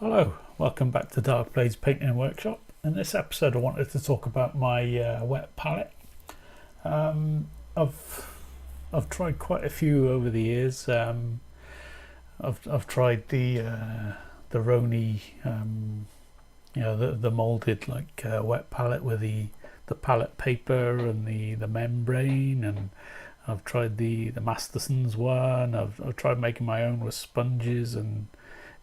Hello, welcome back to Dark Blades Painting Workshop. In this episode I wanted to talk about my wet palette. I've tried quite a few over the years. I've tried the Roni, the molded wet palette with the palette paper and the membrane, and I've tried the Masterson's one. I've tried making my own with sponges and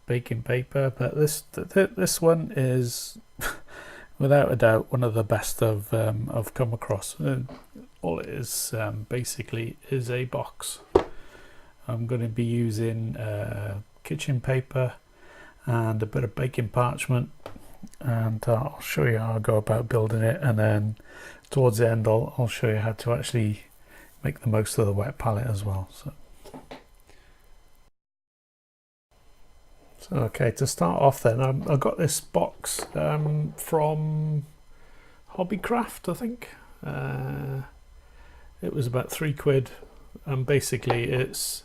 baking paper, but this one is without a doubt one of the best I've come across. All it is basically is a box. I'm going to be using kitchen paper and a bit of baking parchment, and I'll show you how I go about building it, and then towards the end I'll show you how to actually make the most of the wet palette as well. So okay, to start off then, I got this box from Hobbycraft, I think. It was about £3, and basically it's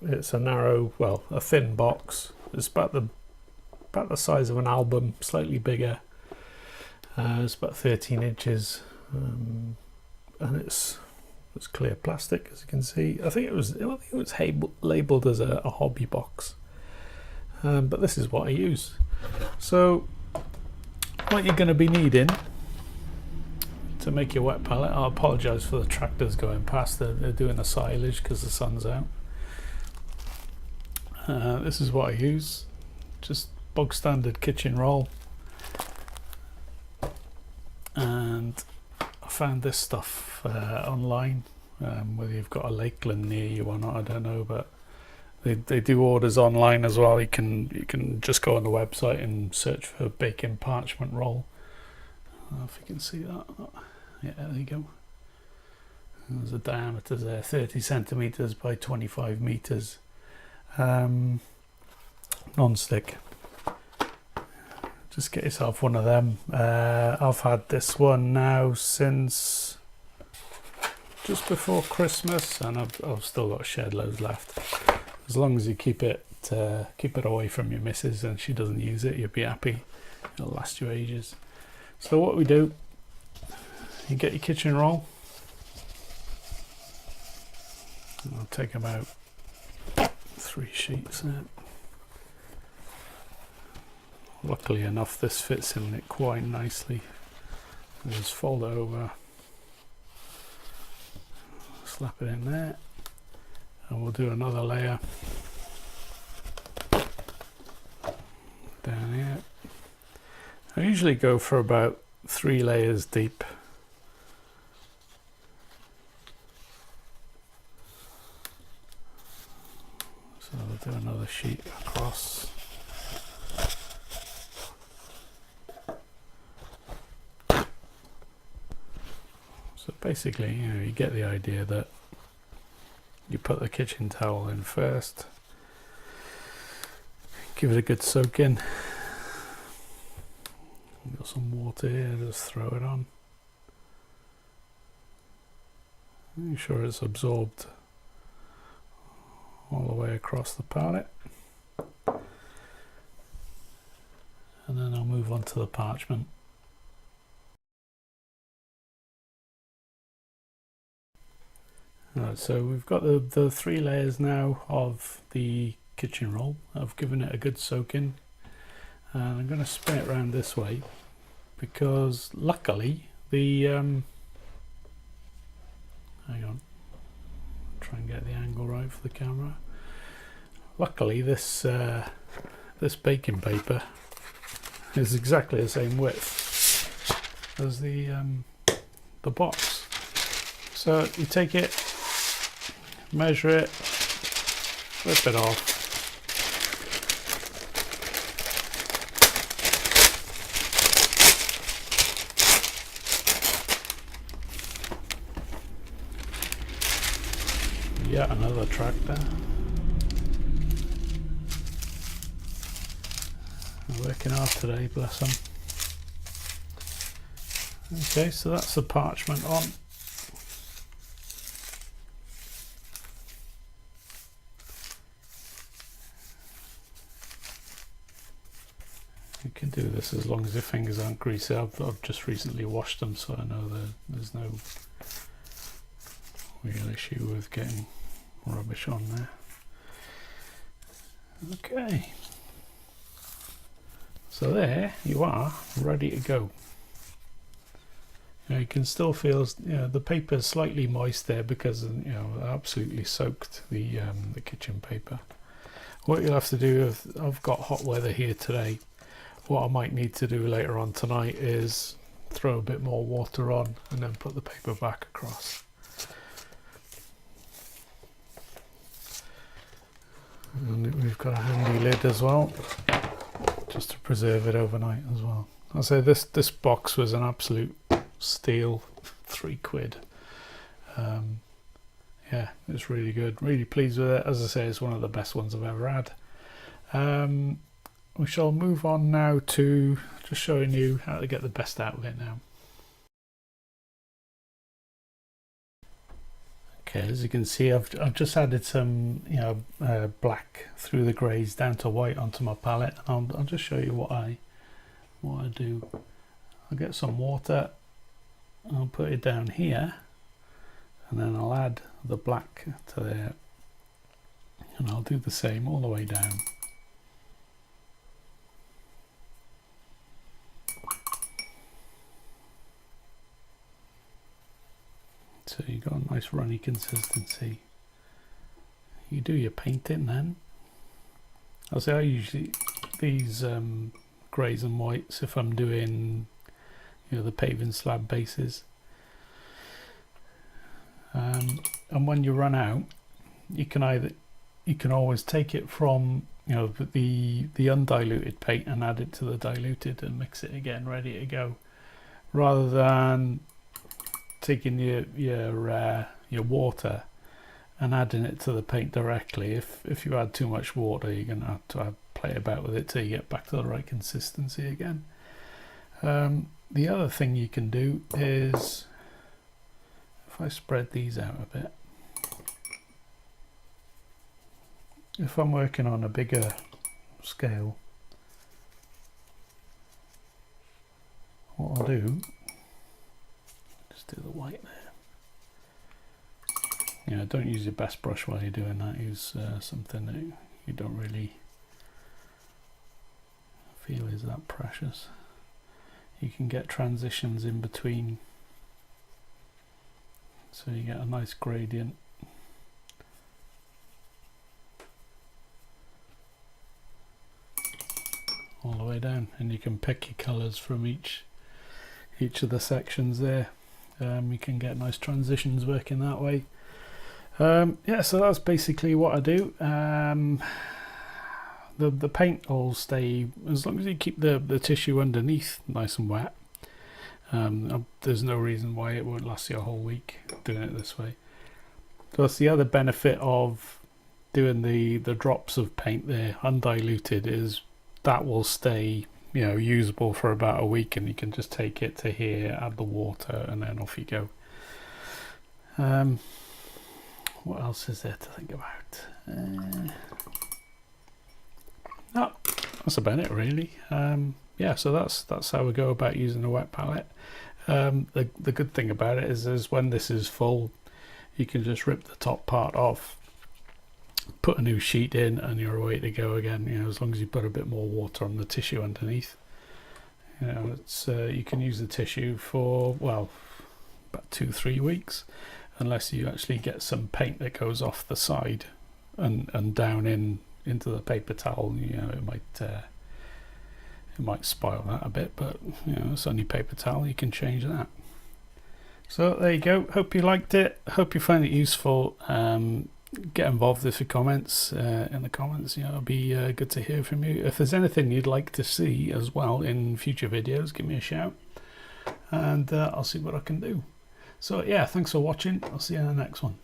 a narrow, well, a thin box. It's about the size of an album, slightly bigger. It's about 13 inches, and it's clear plastic, as you can see. I think it was labelled as a hobby box, but this is what I use. So what you're going to be needing to make your wet palette, I apologise for the tractors going past, they're doing a silage because the sun's out. This is what I use, just bog standard kitchen roll, and I found this stuff online. Whether you've got a Lakeland near you or not, I don't know, but they do orders online as well. You can just go on the website and search for baking parchment roll. I don't know if you can see that. Yeah, there you go. There's a diameter there, 30 centimeters by 25 meters. Non-stick. Just get yourself one of them. I've had this one now since just before Christmas, and I've still got shed loads left. As long as you keep it away from your missus and she doesn't use it, you'll be happy. It'll last you ages. So what we do, you get your kitchen roll. I'll take about 3 sheets there. Luckily enough, this fits in it quite nicely. Just fold it over, slap it in there, and we'll do another layer down here. I usually go for about 3 layers deep. So we'll do another sheet across. So basically, you get the idea that you put the kitchen towel in first, give it a good soak in. Got some water here, just throw it on. Make sure it's absorbed all the way across the palette. And then I'll move on to the parchment. Right, so we've got the 3 layers now of the kitchen roll. I've given it a good soak in, and I'm going to spin it around this way because luckily the hang on, try and get the angle right for the camera. Luckily this baking paper is exactly the same width as the box. So you take it, measure it, flip it off, yet another tractor. They're working hard today, bless them. Okay, so that's the parchment on. You can do this as long as your fingers aren't greasy. I've just recently washed them, so I know that there's no real issue with getting rubbish on there. Okay, so there you are, ready to go. You can still feel, the paper is slightly moist there because I absolutely soaked the kitchen paper. What you'll have to do, if I've got hot weather here today, what I might need to do later on tonight is throw a bit more water on and then put the paper back across. And we've got a handy lid as well, just to preserve it overnight as well. I'll say this box was an absolute steal, £3. Yeah, it's really good, really pleased with it. As I say, it's one of the best ones I've ever had. We shall move on now to just showing you how to get the best out of it now. Okay, as you can see, I've just added some black through the greys down to white onto my palette. I'll just show you what I do. I'll get some water, I'll put it down here, and then I'll add the black to there, and I'll do the same all the way down. So you've got a nice runny consistency. You do your painting then. I'll say I usually, these greys and whites, if I'm doing the paving slab bases, and when you run out, you can always take it from the undiluted paint and add it to the diluted and mix it again, ready to go, rather than taking your water and adding it to the paint directly. If you add too much water, you're gonna have to play about with it till you get back to the right consistency again. The other thing you can do is, if I spread these out a bit, if I'm working on a bigger scale, what I'll do, just do the white there. Don't use your best brush while you're doing that. Use something that you don't really feel is that precious. You can get transitions in between, so you get a nice gradient. All the way down, and you can pick your colours from each of the sections there. You can get nice transitions working that way. Yeah, so that's basically what I do. The paint will stay, as long as you keep the tissue underneath nice and wet. There's no reason why it won't last you a whole week doing it this way. So that's the other benefit of doing the drops of paint there undiluted, is that will stay usable for about a week, and you can just take it to here, add the water, and then off you go. What else is there to think about? No, that's about it really. Yeah, so that's how we go about using a wet palette. The good thing about it is when this is full, you can just rip the top part off, put a new sheet in, and you're away to go again. As long as you put a bit more water on the tissue underneath. It's you can use the tissue for, well, about 2-3 weeks, unless you actually get some paint that goes off the side and down into the paper towel. It might spoil that a bit, but it's only paper towel, you can change that. So there you go. Hope you liked it, hope you find it useful. Get involved with your comments in the comments. It'll be good to hear from you. If there's anything you'd like to see as well in future videos, give me a shout, and I'll see what I can do. So yeah, thanks for watching. I'll see you in the next one.